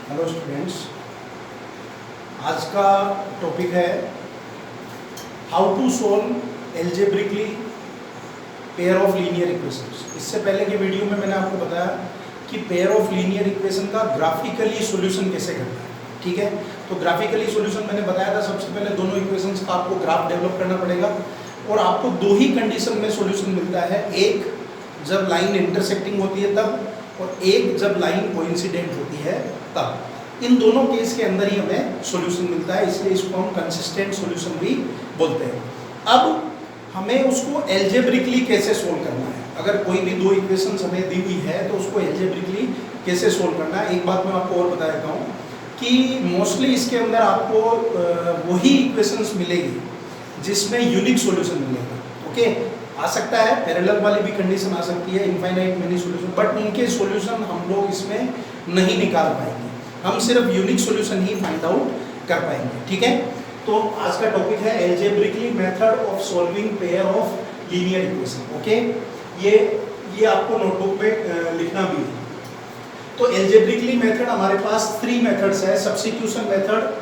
Hello students, आज का topic है how to solve algebraically pair of linear equations. इससे पहले के वीडियो में मैंने आपको बताया कि पेयर ऑफ लीनियर इक्वेशन का ग्राफिकली सॉल्यूशन कैसे करना है। ठीक है, तो ग्राफिकली सॉल्यूशन मैंने बताया था, सबसे पहले दोनों इक्वेशंस का आपको ग्राफ डेवलप करना पड़ेगा और आपको दो ही कंडीशन में सॉल्यूशन मिलता है, एक जब लाइन इंटरसेक्टिंग होती है तब, और एक जब लाइन कोइंसिडेंट होती है तब। इन दोनों केस के अंदर ही हमें सॉल्यूशन मिलता है, इसलिए इसको हम कंसिस्टेंट सॉल्यूशन भी बोलते हैं। अब हमें उसको एल्जेब्रिकली कैसे सोल्व करना है। अगर कोई भी दो इक्वेशंस हमें दी हुई है तो उसको एल्जेब्रिकली कैसे सोल्व करना है। एक बात मैं आपको और बता देता हूँ कि मोस्टली इसके अंदर आपको वही इक्वेशंस मिलेगी जिसमें यूनिक सॉल्यूशन मिलेगा। ओके, आ सकता है पैरेलल वाली भी कंडीशन आ सकती है, इनफाइनाइट मेनी सॉल्यूशन, बट उनके सॉल्यूशन हम लोग इसमें नहीं निकाल पाएंगे, हम सिर्फ यूनिक सॉल्यूशन ही फाइंड आउट कर पाएंगे। ठीक है, तो आज का टॉपिक है algebraically method of solving pair of linear equation. Okay, ये आपको नोटबुक में लिखना भी है। तो एल्जेब्रिकली मेथड हमारे पास 3 मेथड्स है, सब्स्टिट्यूशन मेथड,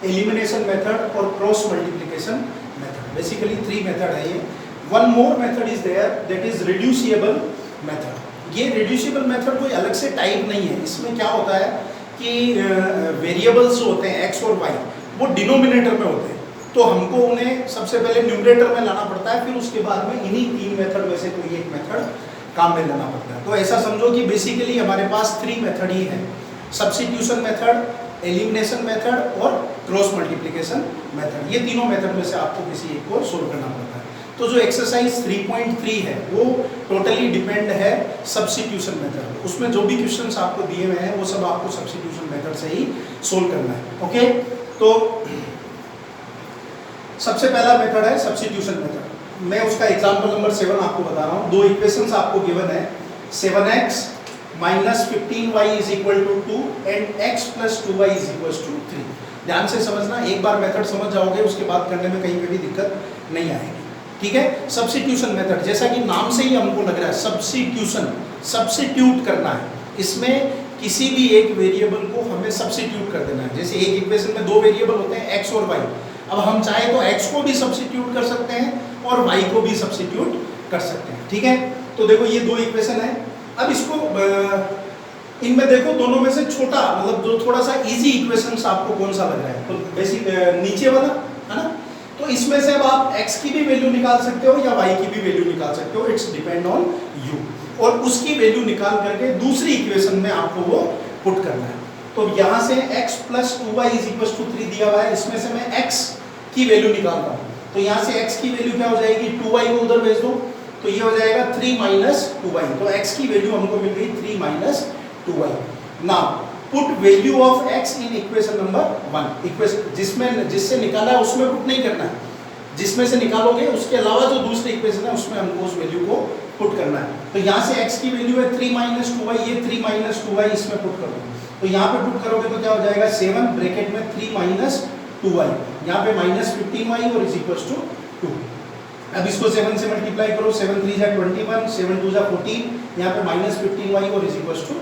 एलिमिनेशन मेथड और cross multiplication method. Basically 3 method है ये। One more method is there, that is reducible method. ये रिड्यूसिबल मेथड कोई अलग से टाइप नहीं है। इसमें क्या होता है कि वेरिएबल्स जो होते हैं x और y वो डिनोमिनेटर में होते हैं, तो हमको उन्हें सबसे पहले न्यूमरेटर में लाना पड़ता है, फिर उसके बाद में इन्हीं 3 मेथड में से कोई एक मेथड काम में लाना पड़ता है। तो ऐसा समझो कि बेसिकली हमारे पास 3 मेथड ही है, सब्स्टिट्यूशन मेथड, एलिमिनेशन मेथड और क्रॉस मल्टीप्लिकेशन मेथड। ये तीनों मेथड में से आपको किसी एक को सोल्व करना पड़ता है। तो जो एक्सरसाइज 3.3 है वो टोटली डिपेंड है सब्स्टिट्यूशन मेथड पे। उसमें जो भी क्वेश्चंस आपको दिए हुए हैं वो सब आपको सब्स्टिट्यूशन मेथड से ही सोल्व करना है। ओके, तो सबसे पहला मेथड है सब्स्टिट्यूशन मेथड। मैं उसका एग्जांपल नंबर 7 आपको बता रहा हूँ। दो इक्वेशंस आपको गिवन है, 7x minus 15y is equal to 2 and x plus 2y is equal to 3। ध्यान से समझना, एक बार मेथड समझ जाओगे उसके बाद करने में कहीं पे भी दिक्कत नहीं आएगी। ठीक है, सब्स्टिट्यूशन मेथड जैसा कि नाम से ही हमको लग रहा है, सब्स्टिट्यूशन, सब्स्टिट्यूट करना है। इसमें किसी भी एक वेरिएबल को हमें सब्स्टिट्यूट कर देना है। जैसे एक इक्वेशन में 2 वेरिएबल होते हैं x और y, अब हम चाहे तो x को भी सब्स्टिट्यूट कर सकते हैं और y को भी सब्स्टिट्यूट कर सकते हैं। ठीक है, तो देखो ये 2 इक्वेशन है। अब इसको इनमें देखो दोनों में से छोटा, मतलब जो थोड़ा सा इजी इक्वेशन आपको कौन सा लग रहा है, तो बेसिक नीचे वाला है ना। तो इसमें से अब आप x की भी वैल्यू निकाल सकते हो या y की भी वैल्यू निकाल सकते हो, इट्स डिपेंड ऑन यू। और उसकी वैल्यू निकाल करके दूसरी इक्वेशन में आपको वो पुट करना है। तो यहाँ से x plus 2y is equal to 3 दिया हुआ है, इसमें से मैं x की वैल्यू निकाल रहा हूँ। तो यहाँ से x की वैल्यू क्या हो जाएगी, 2y को उधर भेज दो तो ये हो जाएगा 3 माइनस 2y। तो x की वैल्यू हमको मिल गई 3 minus 2y। Now put value of x in equation number 1। Equation जिससे निकाला है उसमें पुट नहीं करना है, जिसमें से निकालोगे उसके अलावा जो दूसरी इक्वेशन है उसमें हमको उस वैल्यू को पुट करना है। तो यहाँ से x की वैल्यू है 3 माइनस 2y, ये 3 माइनस 2y इसमें पुट करो। तो यहाँ पे पुट करोगे तो क्या हो जाएगा, 7 ब्रैकेट में 3 माइनस 2y, यहाँ पे माइनस 15y और इज इक्वल टू 2। अब इसको 7 से मल्टीप्लाई करो, 7 3 जा 21, 7 2 जा 14, यहाँ पे माइनस 15y और इज इक्वल टू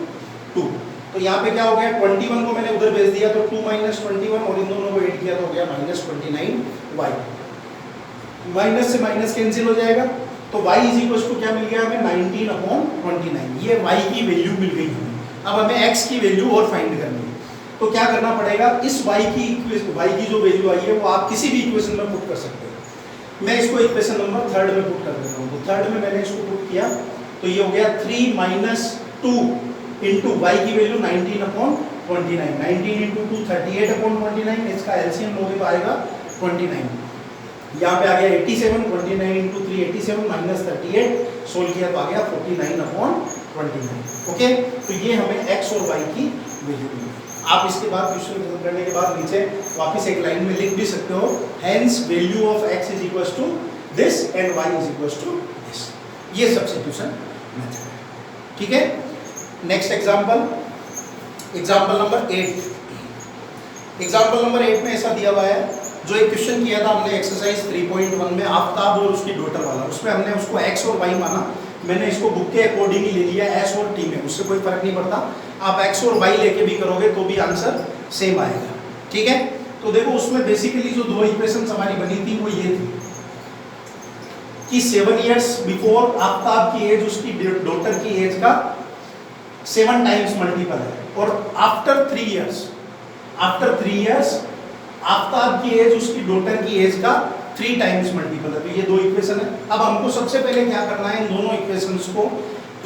2। तो यहाँ पे क्या हो गया, 21 को मैंने उधर भेज दिया तो 2 माइनस 21 और इन दोनों को ऐड किया तो हो गया माइनस 29y। माइनस से माइनस कैंसिल हो जाएगा तो y इज इक्वल टू क्या मिल गया हमें, 19/29। ये y की वैल्यू मिल गई हमें। अब हमें x की वैल्यू और फाइंड करनी है। तो क्या करना पड़ेगा, इस y की जो वैल्यू आई है वो आप किसी भी इक्वेशन में पुट कर सकते हैं। मैं इसको इक्वेशन नंबर 3 में पुट कर देता हूँ। तो 3 में मैंने इसको पुट किया तो ये हो गया 3 माइनस 2 इंटू y की वैल्यू 19/29, 19 इंटू 2 38/29, इसका एलसीएम लोगे तो आएगा 29। यहाँ पे आ गया 87, 29 इंटू 3 87 माइनस 38, सोल्व किया तो आ गया 49/29। ओके, तो ये हमें x और y की वैल्यू मिली। आप इसके बाद क्वेश्चन खत्म करने के बाद नीचे वापस एक लाइन में लिख भी सकते हो, hence value of x is equal to this and y is equal to this. ये सब्स्टिट्यूशन मेथड है। ठीक है, next example, example number 8। Example number 8 में ऐसा दिया हुआ है, जो एक क्वेश्चन किया था हमने एक्सरसाइज 3.1 में, आफ्ताब और उसकी डॉटर वाला, उसमें हमने उसको x और y माना मैंने इसको बुक के अकॉर्डिंग ही ले लिया एस और टी में, उससे कोई फर्क नहीं पड़ता। आप एक्स और वाई लेके भी करोगे तो भी आंसर सेम आएगा, ठीक है। तो देखो उसमें बेसिकली जो दो इक्वेशंस हमारी बनी थी वो ये थी कि 7 इयर्स बिफोर आफ्ताब की एज उसकी डॉटर की एज का 7 टाइम्स मल्टीपल है, और आफ्टर 3 इयर्स आफ्ताब की एज उसकी डॉटर की एज का 3 टाइम्स मल्टीपल है। तो ये दो इक्वेशन है। अब हमको सबसे पहले क्या करना है, इन दोनों इक्वेशंस को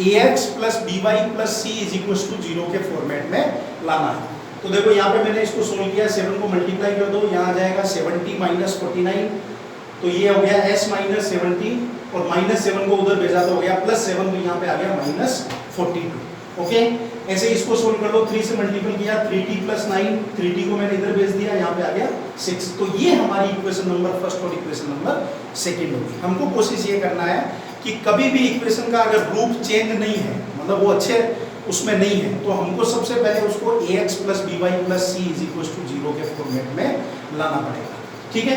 ax plus by plus c is equal to 0 के फॉर्मेट में लाना है। तो देखो यहाँ पे मैंने इसको सोल्व किया, 7 को मल्टीप्लाई कर दो, यहाँ आ जाएगा 70 माइनस 49, तो ये हो गया s माइनस 70, और माइनस 7 को उधर भेजा तो हो गया प्लस 7, तो यहाँ पे आ गया माइनस 42। ओके, ऐसे इसको सोल्व कर लो, 3 से मल्टीपल किया 3t प्लस 9, 3t को मैंने इधर भेज दिया, यहाँ पे आ गया 6। तो ये हमारी इक्वेशन नंबर फर्स्ट और इक्वेशन नंबर सेकंड होगी। हमको कोशिश ये करना है कि कभी भी इक्वेशन का अगर रूप चेंज नहीं है, मतलब वो अच्छे उसमें नहीं है, तो हमको सबसे पहले उसको ax plus by plus c is equal to 0 के फॉर्मेट में लाना पड़ेगा, ठीक है।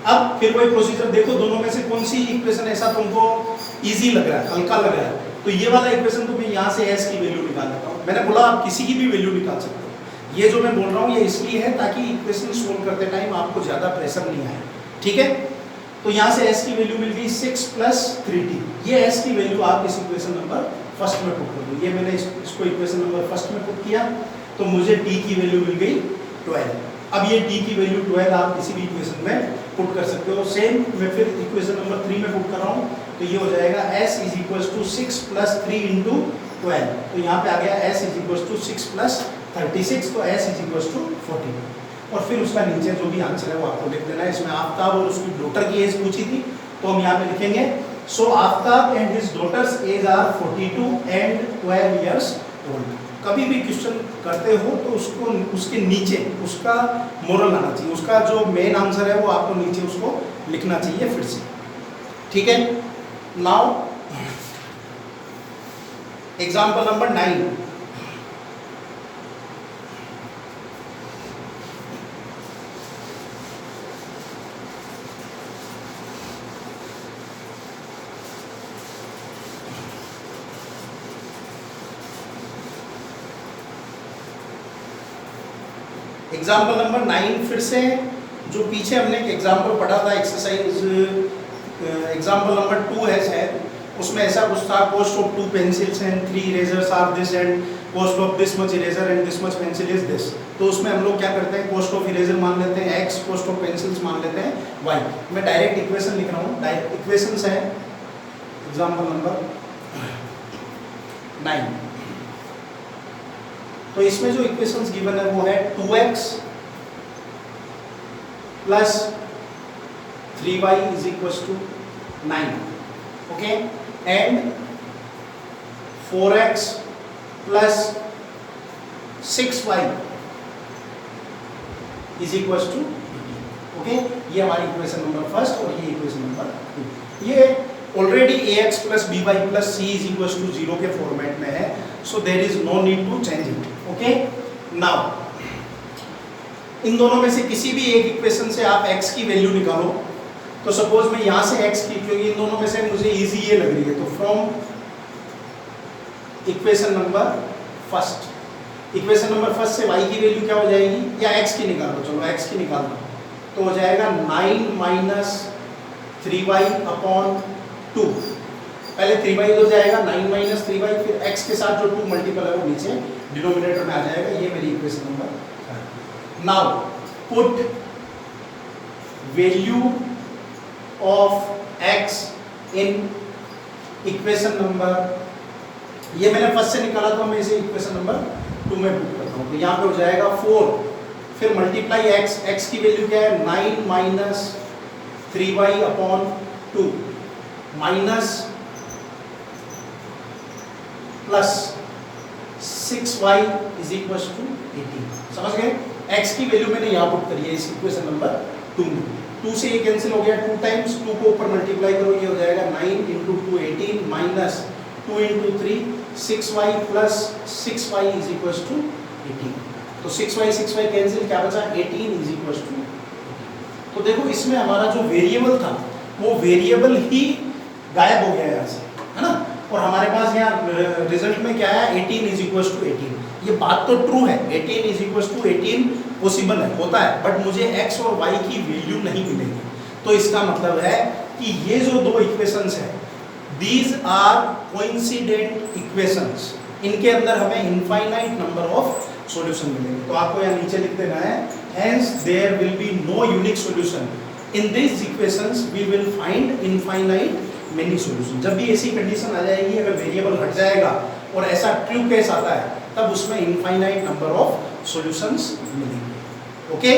अब फिर वही प्रोसीजर, देखो दोनों में से कौन सी इक्वेशन ऐसा तुमको इजी लग रहा है, हल्का लग रहा है, तो ये वाला इक्वेशन तो मैं यहाँ से s की वैल्यू निकाल लेता हूँ। मैंने बोला आप किसी की भी वैल्यू निकाल सकते हो, ये जो मैं बोल रहा हूँ ये इसलिए है ताकि इक्वेशन सोल्व करते टाइम आपको ज़्यादा प्रेशर नहीं आए, ठीक है। तो यहाँ से s की वैल्यू मिल गई 6 प्लस 3t, ये s की वैल्यू आप इस इक्वेशन नंबर फर्स्ट में पुट कर दो। ये मैंने इसको इक्वेशन नंबर फर्स्ट में पुट किया, तो मुझे t की वैल्यू मिल गई 12। अब ये t की वैल्यू 12 आप किसी भी इक्वेशन में पुट कर सकते हो। सेम मैं फिर इक्वेशन नंबर 3 में पुट कर रहा हूँ, तो ये हो जाएगा s is equal to 6 plus 3 into 12, तो यहाँ पे आ गया s is equal to 6 plus 36, तो s इज इक्वल टू 14। और फिर उसका नीचे जो भी आंसर है वो आपको लिख देना है। इसमें आफ्ताब और उसकी डॉटर की एज पूछी थी, तो हम यहाँ पे लिखेंगे so Aftab and his daughters ages are 42 and 12 years old. कभी भी क्वेश्चन करते हो तो उसको उसके नीचे उसका मोरल आना चाहिए, उसका जो मेन आंसर है वो आपको नीचे उसको लिखना चाहिए फिर से, ठीक है। Now example number 9, example number 9 फिर से जो पीछे हमने एक एग्जाम्पल पढ़ा था एक्सरसाइज एग्जाम्पल नंबर 2 है शायद, उसमें ऐसा कुछ था, cost of 2 pencils and 3 erasers are this and cost of this much eraser and this much pencil is this. तो उसमें हम लोग क्या करते हैं, कॉस्ट ऑफ इरेजर मान लेते हैं x, कॉस्ट ऑफ पेंसिल्स मान लेते हैं y। मैं डायरेक्ट इक्वेशन लिख रहा हूँ, डायरेक्ट इक्वेशंस है एग्जाम्पल नंबर 9। तो इसमें जो इक्वेशंस गिवन है वो है 2x plus 3y is equal to 9, okay, and 4x plus 6y is equal to 18, okay. ये हमारी इक्वेशन नंबर फर्स्ट और ये इक्वेशन नंबर 2। ये already ax plus by plus c is equal to 0 के format में है, so there is no need to change it, okay. Now इन दोनों में से किसी भी एक इक्वेशन से आप x की वैल्यू निकालो, तो सपोज मैं यहाँ से x की, क्योंकि इन दोनों में से मुझे इजी ये लग रही है, तो from equation number first, equation number first से y की वैल्यू क्या हो जाएगी, या x की निकाल दो, चलो x की निकाल दो, तो हो जाएगा 9 माइनस 3y अपॉन 2। पहले 3y हो जाएगा, 9 माइनस 3y, फिर x के साथ जो 2 मल्टीपल है वो नीचे डिनोमिनेटर में आ जाएगा। ये मेरी इक्वेशन नंबर है। Now put value of x in equation number, ये मैंने फर्स्ट से निकाला तो मैं इसे इक्वेशन नंबर 2 में पुट करता हूँ, तो यहाँ पे हो जाएगा 4, फिर मल्टीप्लाई x की वैल्यू क्या है 9 minus 3y upon 2 minus plus 6y is equal to 18। समझ गए, x की वैल्यू मैंने यहाँ पुट करी है इस इक्वेशन नंबर 2 में। 2 से ये कैंसिल हो गया, 2 टाइम्स 2 को ऊपर मल्टीप्लाई करो, ये हो जाएगा 9 into 2 18 minus 2 into 3 6y plus 6y is equal to 18। तो 6y कैंसिल, क्या बचा 18 इज इक्वल टू। तो देखो इसमें हमारा जो वेरिएबल था वो वेरिएबल ही गायब हो गया यहाँ से, है ना। और हमारे पास यहाँ रिजल्ट में क्या है 18 इज इक्वल टू 18। ये बात तो ट्रू है, 18 इज इक्वल टू 18 पॉसिबल है, होता है, बट मुझे x और y की वैल्यू नहीं मिलेगी। तो इसका मतलब है कि ये जो दो इक्वेशंस है, दीज आर कोइंसिडेंट इक्वेशंस, इनके अंदर हमें इनफाइनाइट नंबर ऑफ सॉल्यूशन मिलेंगे। तो आपको यहाँ नीचे लिख देना है, hence there will be no unique solution in this equations, we will find infinite many solution. जब भी ऐसी कंडीशन आ जाएगी, अगर वेरिएबल हट जाएगा और ऐसा ट्रू केस आता है, तब उसमें इनफाइनाइट नंबर ऑफ सॉल्यूशंस मिलेंगे। Okay,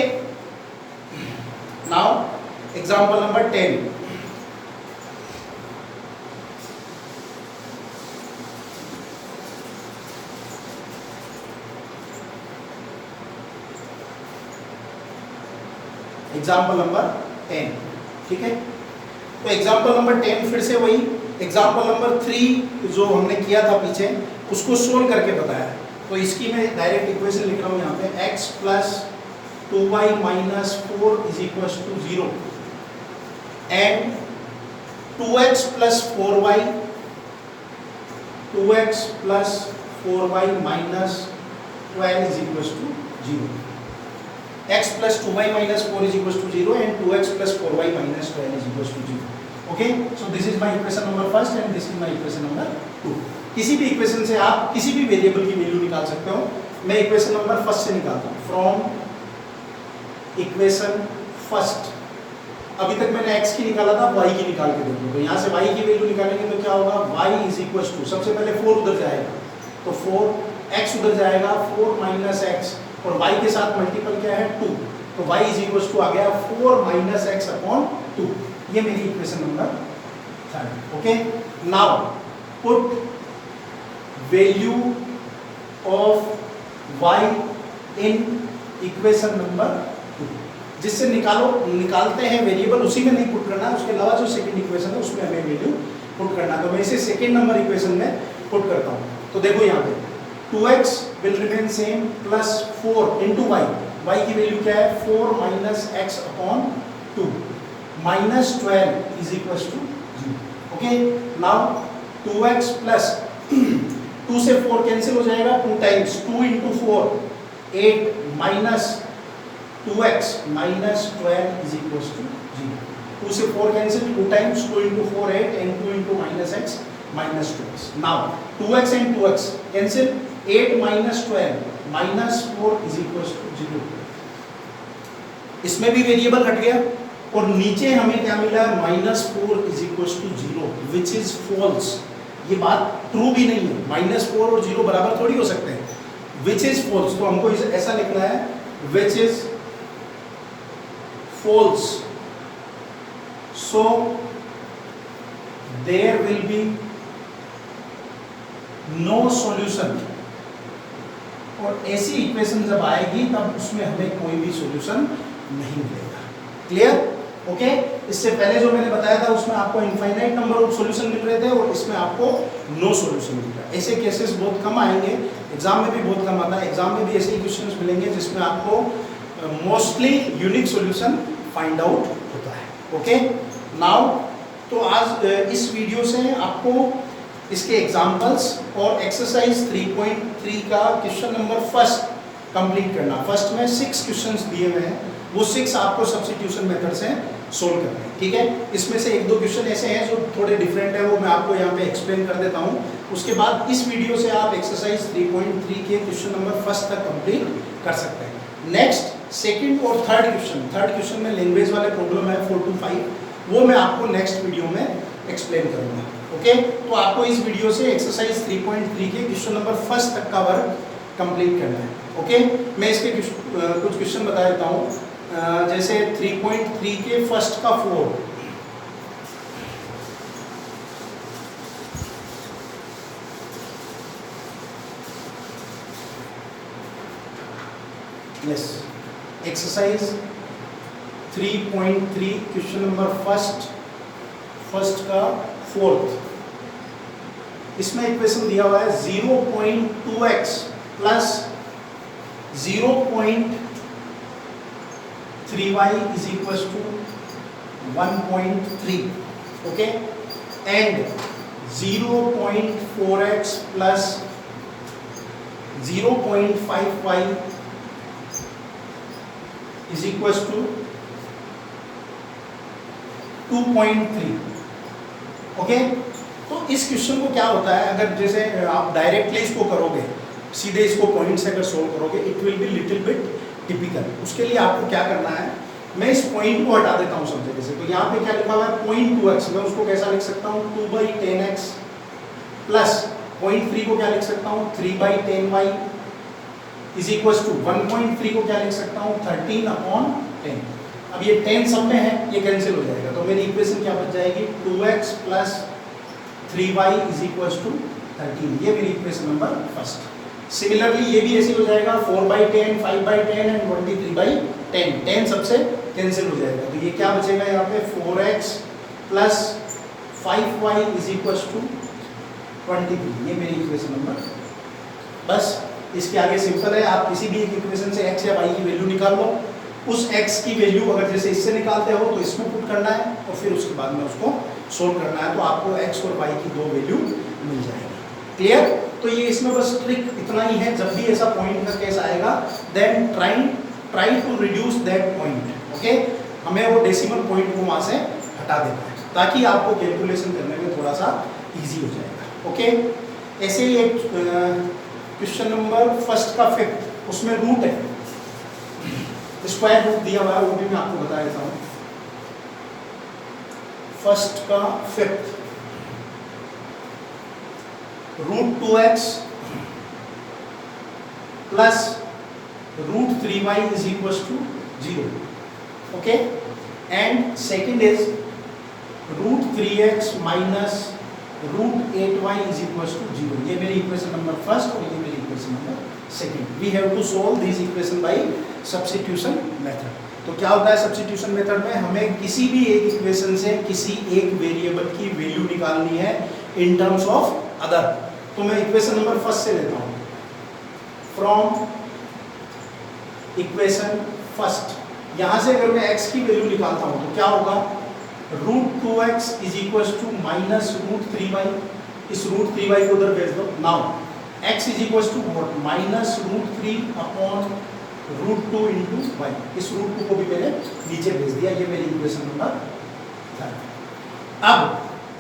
now example number 10। Example number 10, ठीक है। तो एग्जाम्पल नंबर 10 फिर से वही एग्जाम्पल नंबर 3 जो हमने किया था पीछे, उसको सोल्व करके बताया। तो इसकी मैं डायरेक्ट इक्वेशन लिख रहा हूँ यहाँ पे, x plus 2y minus 4 is equal to 0 and 2x plus 4y, 2x plus 4y minus 12 is equal to 0। x plus 2y minus 4 is equals to 0 and 2x plus 4y minus 12 is equals to 0. Okay, so this is my equation number first and this is my equation number 2. किसी भी equation से आप किसी भी variable की value निकाल सकते हो। मैं इक्वेशन नंबर फर्स्ट से निकालता हूँ, फ्रॉम इक्वेशन फर्स्ट। अभी तक मैंने x की निकाला था, y की निकाल के देखो। तो यहाँ से y की वैल्यू निकालेंगे तो क्या होगा, y इज इक्वल टू, सबसे पहले 4 उधर जाएगा तो 4x उधर जाएगा, 4 माइनस एक्स, और y के साथ मल्टीपल क्या है 2, तो y इज इक्वल टू आ गया 4 माइनस एक्स अपॉन 2। ये मेरी equation number 3। Okay, now put value of y in equation number 2। जिससे निकालते हैं वेरिएबल, उसी में नहीं पुट करना, उसके अलावा जो सेकंड इक्वेशन है उसमें हमें वैल्यू पुट करना। तो मैं इसे सेकंड नंबर इक्वेशन में पुट करता हूँ। तो देखो यहाँ पे 2x will remain same plus 4 into y, y की वैल्यू क्या है 4 minus x upon 2 minus 12 is equals to 0. Okay, now 2x plus 2 से 4 कैंसिल हो जाएगा, 2 times 2 into 4 8 minus 2x minus 12 is equals to 0. 2 से 4 cancel, 2 times 2 into 4 8 and 2 into minus x minus 2x. Now 2x and 2x cancel, 8 minus 12 minus 4 is equals to 0. इसमें भी variable हट गया और नीचे हमें क्या मिला, minus 4 is equals to 0 which is false। ये बात ट्रू भी नहीं है, माइनस 4 और 0 बराबर थोड़ी हो सकते हैं, which is false। तो हमको इसे ऐसा लिखना है, which is false, so there will be no solution। और ऐसी इक्वेशन जब आएगी तब उसमें हमें कोई भी सॉल्यूशन नहीं मिलेगा। क्लियर? ओके, इससे पहले जो मैंने बताया था उसमें आपको इनफाइनाइट नंबर ऑफ सॉल्यूशन मिल रहे थे और इसमें आपको नो सॉल्यूशन मिल रहा है। ऐसे केसेस बहुत कम आएंगे, एग्जाम में भी बहुत कम आता है। एग्जाम में भी ऐसे क्वेश्चंस मिलेंगे जिसमें आपको mostly unique solution find out होता है। ओके, नाउ तो आज इस वीडियो से आपको इसके एग्जाम्पल्स और एक्सरसाइज 3.3 का क्वेश्चन नंबर फर्स्ट कंप्लीट करना। फर्स्ट में 6 क्वेश्चंस दिए हुए हैं, वो 6 आपको सब्स्टिट्यूशन मेथड से सोल्व करना है। ठीक है, इसमें से 1-2 क्वेश्चन ऐसे हैं जो थोड़े डिफरेंट है, वो मैं आपको यहाँ पे एक्सप्लेन कर देता हूँ। उसके बाद इस वीडियो से आप एक्सरसाइज 3.3 के क्वेश्चन नंबर फर्स्ट तक कंप्लीट कर सकते हैं। नेक्स्ट सेकंड और थर्ड क्वेश्चन में लैंग्वेज वाले प्रॉब्लम है 4 to 5, वो मैं आपको नेक्स्ट वीडियो में एक्सप्लेन करूँगा। ओके, तो आपको इस वीडियो से एक्सरसाइज 3.3 के क्वेश्चन नंबर फर्स्ट तक का वर्क कंप्लीट करना है। ओके, मैं इसके कुछ क्वेश्चन बता देता हूँ। जैसे 3.3 के फर्स्ट का 4, yes, exercise 3.3 question number first का 4th, इसमें इक्वेशन दिया हुआ है 0.2x plus 0.3y is equal to 1.3, okay, and 0.4x plus 0.5y is equal to 2.3। Okay, तो इस क्वेश्चन को क्या होता है, अगर जैसे आप डायरेक्टली इसको करोगे, सीधे इसको पॉइंट से अगर सोल्व करोगे, it will be little bit typical. उसके लिए आपको क्या करना है, मैं इस पॉइंट को हटा देता हूँ सब जगह से। तो यहाँ पे क्या लिखा हुआ है 0.2x, मैं उसको कैसा लिख सकता हूँ 2/10x प्लस 0.3 को क्या लिख सकता हूँ 3/10y इज इक्वल टू 1.3 को क्या लिख सकता हूँ 13/10। अब ये 10 सब में है, ये कैंसिल हो जाएगा, तो मेरी इक्वेशन क्या बच जाएगी 2x plus 3y is equal to 13। ये मेरी इक्वेशन नंबर फर्स्ट। सिमिलरली ये भी ऐसे हो जाएगा 4/10, 5/10 एंड 23/10। 10 सबसे कैंसिल हो जाएगा, तो ये क्या बचेगा यहाँ पे 4x plus 5y is equal to 23। ये मेरी इक्वेशन नंबर। बस इसके आगे सिंपल है, आप किसी भी एक इक्वेशन से x या y की वैल्यू निकाल लो। उस x की वैल्यू अगर जैसे इससे निकालते हो तो इसमें पुट करना है और फिर उसके बाद में उसको सोल्व करना है, तो आपको x और y की दो वैल्यू मिल जाएगी। क्लियर? तो ये इसमें बस ट्रिक इतना ही है, जब भी ऐसा पॉइंट का केस आएगा then try to reduce that point. Okay, हमें वो डेसिमल पॉइंट को वहां से हटा देना है ताकि आपको कैलकुलेशन करने में थोड़ा सा इजी हो जाएगा। ओके, ऐसे ही एक क्वेश्चन नंबर फर्स्ट का फिफ्थ, उसमें रूट है, स्क्वायर रूट दिया हुआ है, वो भी मैं आपको बता देता हूँ। फर्स्ट का fifth, √2x plus √3y is equal to 0। Okay, and second is √3x minus √8y is equal to 0। ये मेरी इक्वेशन नंबर फर्स्ट और ये मेरी equation number second. We have to solve this equation by substitution method. तो क्या होता है substitution method में, हमें किसी भी एक इक्वेशन से किसी एक वेरिएबल की वैल्यू निकालनी है इन टर्म्स ऑफ अदर। तो मैं इक्वेशन नंबर फर्स्ट से लेता हूं, फ्रॉम इक्वेशन फर्स्ट। यहां से अगर मैं x की वैल्यू निकालता हूं तो क्या होगा, √2x is equal to minus √3y। इस √3y को उधर भेज दो। Now x is equal to what, minus √3/√2 into y। इस √2 को भी मैंने नीचे भेज दिया। ये मेरी इक्वेशन नंबर 3। अब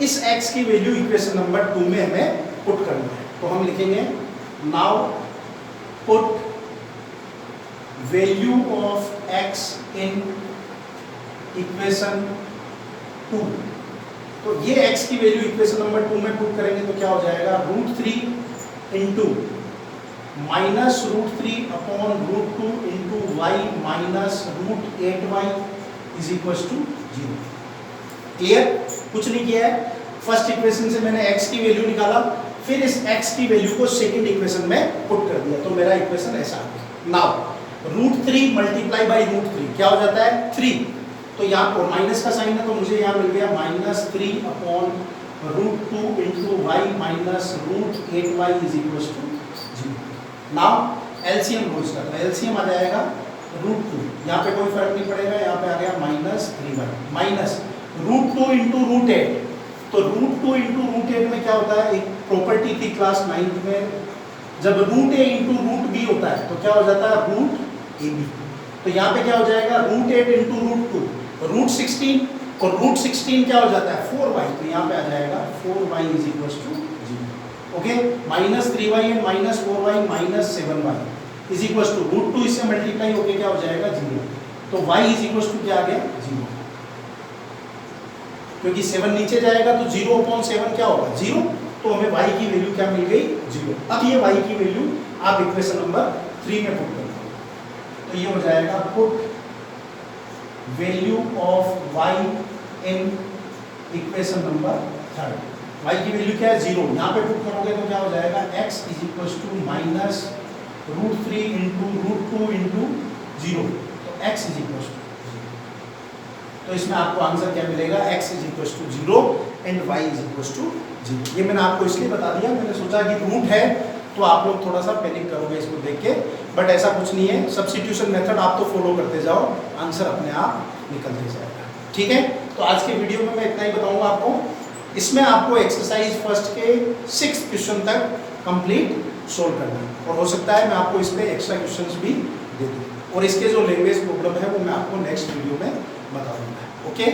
इस x की वैल्यू इक्वेशन नंबर 2 में हमें पुट करना है, तो हम लिखेंगे now put value of x in equation 2। तो ये x की वैल्यू इक्वेशन नंबर 2 में पुट करेंगे तो क्या हो जाएगा, √3 into minus √3/√2 into y minus √8y is equal to 0। Clear? कुछ नहीं किया है, फर्स्ट इक्वेशन से मैंने x की वैल्यू निकाला, फिर इस x की वैल्यू को सेकंड इक्वेशन में पुट कर दिया, तो मेरा इक्वेशन ऐसा आ गया। नाउ √3 मल्टीप्लाई बाई √3 क्या हो जाता है 3। तो यहाँ पर माइनस का साइन है, तो मुझे यहाँ मिल गया -3/√2 into y minus √8y is equal to 0। Now LCM लो इसका, तो एलसीएम आ जाएगा √2, यहाँ पे कोई फर्क नहीं पड़ेगा, यहाँ पे आ गया -3y माइनस √2 इंटू √8। तो √2 इंटू √8 में क्या होता है, एक प्रॉपर्टी थी क्लास 9th में, जब √a इंटू √b होता है तो क्या हो जाता है √ab। तो यहाँ पे क्या हो जाएगा √8 इंटू √2 √16, और √16 क्या हो जाता है 4y, तो यहाँ पे आ जाएगा 4y is equal to 0। Okay, -3y and -4y -7y is equal to √2, इससे मल्टीप्लाई होके क्या हो जाएगा 0। तो y इज इक्वल टू क्या आ गया 0, क्योंकि 7 नीचे जाएगा तो 0/7 क्या होगा 0। तो हमें y की वैल्यू क्या मिल गई 0। अब ये y की वैल्यू आप इक्वेशन नंबर 3 में पुट करते हो, तो ये हो जाएगा put value of y in equation number 3। y की वैल्यू क्या है 0, यहाँ पे पुट करोगे तो क्या हो जाएगा x is equal to minus √3 into √2 into 0। तो x इज इक्वल टू, तो इसमें आपको आंसर क्या मिलेगा x is equal to 0 and y is equal to 0। ये मैंने आपको इसलिए बता दिया, मैंने सोचा कि रूट है तो आप लोग थोड़ा सा पैनिक करोगे इसको देख के, बट ऐसा कुछ नहीं है। सब्स्टिट्यूशन मेथड आप तो फॉलो करते जाओ, आंसर अपने आप निकलते जाएगा। ठीक है, तो आज के वीडियो में मैं इतना ही बताऊंगा आपको। इसमें आपको एक्सरसाइज फर्स्ट के 6 क्वेश्चन तक कंप्लीट सोल्व करना है और हो सकता है मैं आपको इस पे एक्स्ट्रा क्वेश्चंस भी दे दूँ और इसके जो लैंग्वेज प्रॉब्लम है वो मैं आपको नेक्स्ट वीडियो में बता दूंगा। ओके।